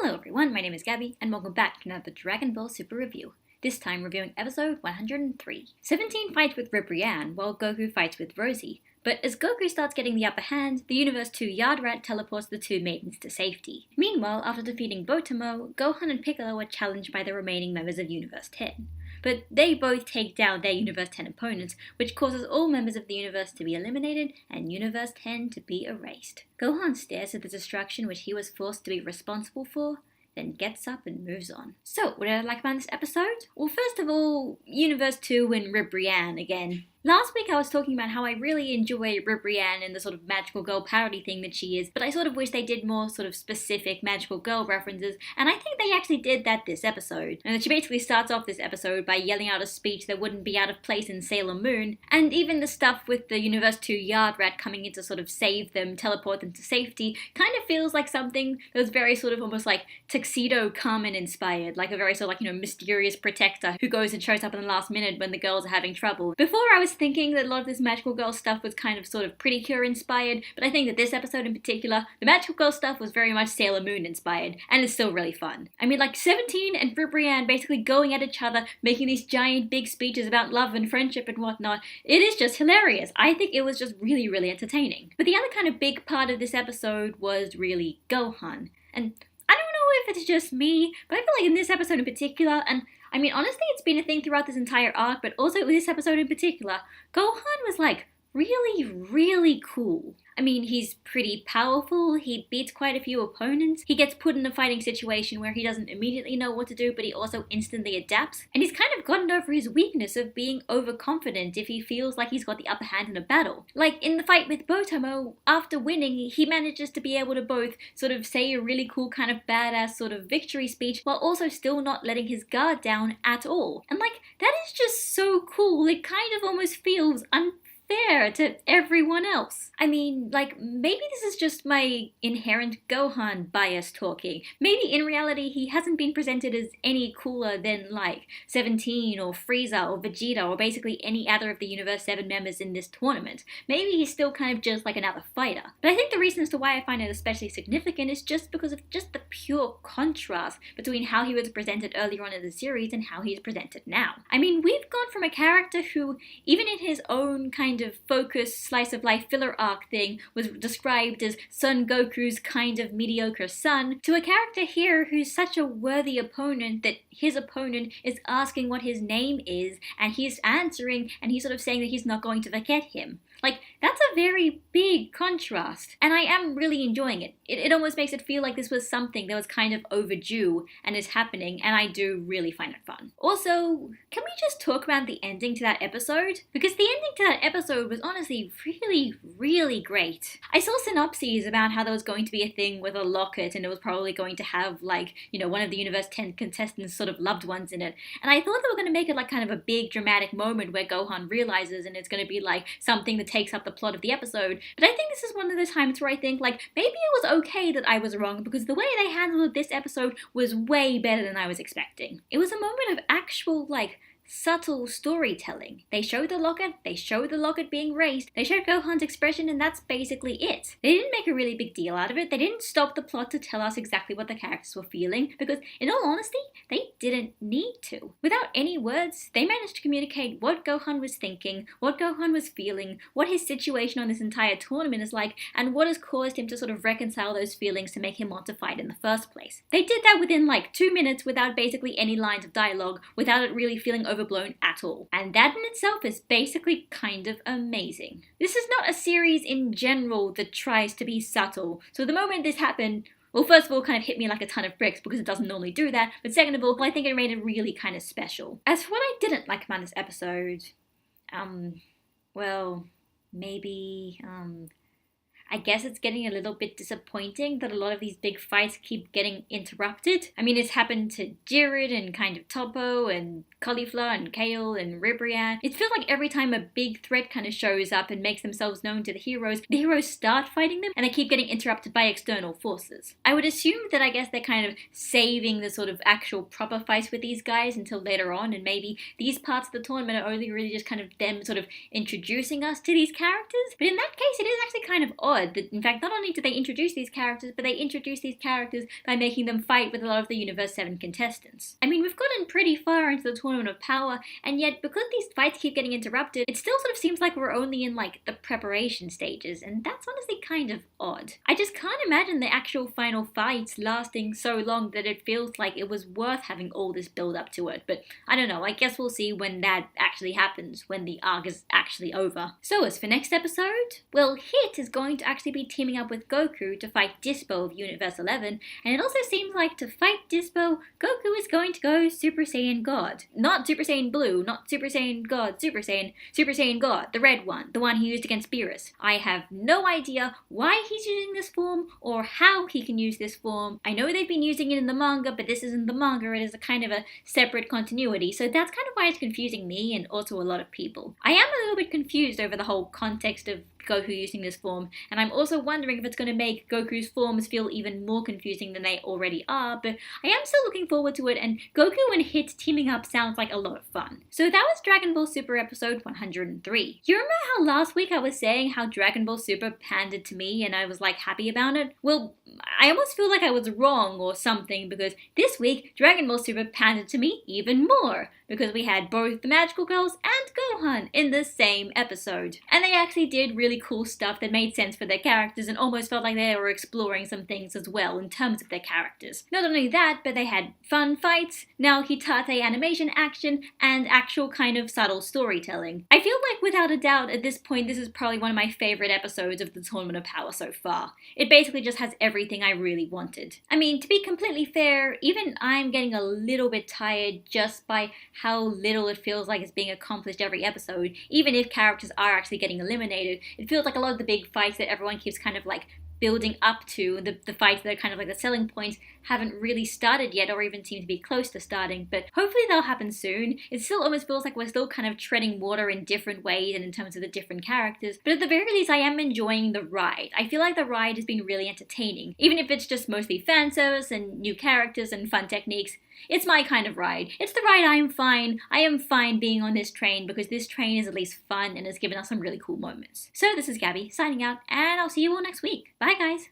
Hello everyone, my name is Gabby, and welcome back to another Dragon Ball Super review. This time reviewing episode 103. 17 fights with Ribrianne, while Goku fights with Rosie. But as Goku starts getting the upper hand, the Universe 2 Yard Rat teleports the two maidens to safety. Meanwhile, after defeating Botomo, Gohan and Piccolo are challenged by the remaining members of Universe 10. But they both take down their Universe 10 opponents, which causes all members of the universe to be eliminated and Universe 10 to be erased. Gohan stares at the destruction which he was forced to be responsible for, then gets up and moves on. So, what did I like about this episode? Well, first of all, Universe 2 and Ribrianne again. Last week I was talking about how I really enjoy Ribrianne and the sort of magical girl parody thing that she is, but I sort of wish they did more sort of specific magical girl references, and I think they actually did that this episode. And that she basically starts off this episode by yelling out a speech that wouldn't be out of place in Sailor Moon, and even the stuff with the Universe 2 Yard Rat coming in to sort of save them, teleport them to safety, kind of feels like something that was very sort of almost like Tuxedo Carmen inspired, like a very sort of like, mysterious protector who goes and shows up in the last minute when the girls are having trouble. Before I was thinking that a lot of this magical girl stuff was kind of sort of Pretty Cure inspired, but I think that this episode in particular, the magical girl stuff was very much Sailor Moon inspired, and it's still really fun. I mean, like 17 and Ribrianne basically going at each other, making these giant big speeches about love and friendship and whatnot. It is just hilarious. I think it was just really, really entertaining. But the other kind of big part of this episode was really Gohan. And I don't know if it's just me, but I feel like in this episode in particular, and I mean, honestly, it's been a thing throughout this entire arc, but also with this episode in particular, Gohan was like really, really cool. I mean, he's pretty powerful, he beats quite a few opponents, he gets put in a fighting situation where he doesn't immediately know what to do, but he also instantly adapts, and he's kind of gotten over his weakness of being overconfident if he feels like he's got the upper hand in a battle. Like in the fight with Botomo, after winning, he manages to be able to both sort of say a really cool kind of badass sort of victory speech while also still not letting his guard down at all. And like, that is just so cool, it kind of almost feels unfair to everyone else. I mean, like, maybe this is just my inherent Gohan bias talking. Maybe in reality he hasn't been presented as any cooler than like 17 or Frieza or Vegeta or basically any other of the Universe 7 members in this tournament. Maybe he's still kind of just like another fighter. But I think the reason as to why I find it especially significant is just because of just the pure contrast between how he was presented earlier on in the series and how he's presented now. I mean, we've gone from a character who, even in his own kind of focused slice of life filler arc thing, was described as Son Goku's kind of mediocre son, to a character here who's such a worthy opponent that his opponent is asking what his name is, and he's answering, and he's sort of saying that he's not going to forget him. Like, that's a very big contrast, and I am really enjoying it. It almost makes it feel like this was something that was kind of overdue and is happening, and I do really find it fun. Also, can we just talk about the ending to that episode? Because the ending to that episode was honestly really, really great. I saw synopses about how there was going to be a thing with a locket, and it was probably going to have, like, one of the Universe 10 contestants' sort of loved ones in it, and I thought they were going to make it like kind of a big dramatic moment where Gohan realizes, and it's going to be like something that takes up the plot of the episode. But I think this is one of the times where I think, like, maybe it was okay that I was wrong, because the way they handled this episode was way better than I was expecting. It was a moment of actual, like, subtle storytelling. They showed the locket being raised, they showed Gohan's expression, and that's basically it. They didn't make a really big deal out of it, they didn't stop the plot to tell us exactly what the characters were feeling, because in all honesty, they didn't need to. Without any words, they managed to communicate what Gohan was thinking, what Gohan was feeling, what his situation on this entire tournament is like, and what has caused him to sort of reconcile those feelings to make him want to fight in the first place. They did that within like 2 minutes without basically any lines of dialogue, without it really feeling overblown at all. And that in itself is basically kind of amazing. This is not a series in general that tries to be subtle. So the moment this happened, well, first of all, kind of hit me like a ton of bricks because it doesn't normally do that, but second of all, I think it made it really kind of special. As for what I didn't like about this episode, well, maybe, I guess it's getting a little bit disappointing that a lot of these big fights keep getting interrupted. I mean, it's happened to Jiren and kind of Toppo and Caulifla and Kale and Ribrianne. It feels like every time a big threat kind of shows up and makes themselves known to the heroes start fighting them and they keep getting interrupted by external forces. I would assume that I guess they're kind of saving the sort of actual proper fights with these guys until later on, and maybe these parts of the tournament are only really just kind of them sort of introducing us to these characters. But in that case, it is actually kind of odd odd that, in fact, not only did they introduce these characters, but they introduced these characters by making them fight with a lot of the Universe 7 contestants. I mean, we've gotten pretty far into the Tournament of Power, and yet, because these fights keep getting interrupted, it still sort of seems like we're only in, like, the preparation stages, and that's honestly kind of odd. I just can't imagine the actual final fights lasting so long that it feels like it was worth having all this build up to it, but I don't know, I guess we'll see when that actually happens, when the arc is actually over. So as for next episode, well, Hit is going to actually be teaming up with Goku to fight Dispo of Universe 11, and it also seems like to fight Dispo, Goku is going to go Super Saiyan God. Not Super Saiyan Blue, not Super Saiyan God, Super Saiyan God, the red one, the one he used against Beerus. I have no idea why he's using this form, or how he can use this form. I know they've been using it in the manga, but this isn't the manga, it is a kind of a separate continuity, so that's kind of why it's confusing me and also a lot of people. I am a little bit confused over the whole context of Goku using this form, and I'm also wondering if it's going to make Goku's forms feel even more confusing than they already are, but I am still looking forward to it, and Goku and Hit teaming up sounds like a lot of fun. So that was Dragon Ball Super episode 103. You remember how last week I was saying how Dragon Ball Super pandered to me and I was like happy about it? Well, I almost feel like I was wrong or something, because this week Dragon Ball Super pandered to me even more, because we had both the Magical Girls and Gohan in the same episode. And they actually did really cool stuff that made sense for their characters and almost felt like they were exploring some things as well in terms of their characters. Not only that, but they had fun fights, now Hitate animation action, and actual kind of subtle storytelling. I feel like without a doubt at this point this is probably one of my favorite episodes of the Tournament of Power so far. It basically just has everything I really wanted. I mean, to be completely fair, even I'm getting a little bit tired just by how little it feels like it's being accomplished every episode. Even if characters are actually getting eliminated, it feels like a lot of the big fights that everyone keeps kind of like building up to, the fights that are kind of like the selling points, haven't really started yet or even seem to be close to starting, but hopefully they'll happen soon. It still almost feels like we're still kind of treading water in different ways and in terms of the different characters, but at the very least I am enjoying the ride. I feel like the ride has been really entertaining, even if it's just mostly fan service and new characters and fun techniques. It's my kind of ride. It's the ride I am fine being on this train, because this train is at least fun and has given us some really cool moments. So this is Gabby signing out, and I'll see you all next week. Bye guys!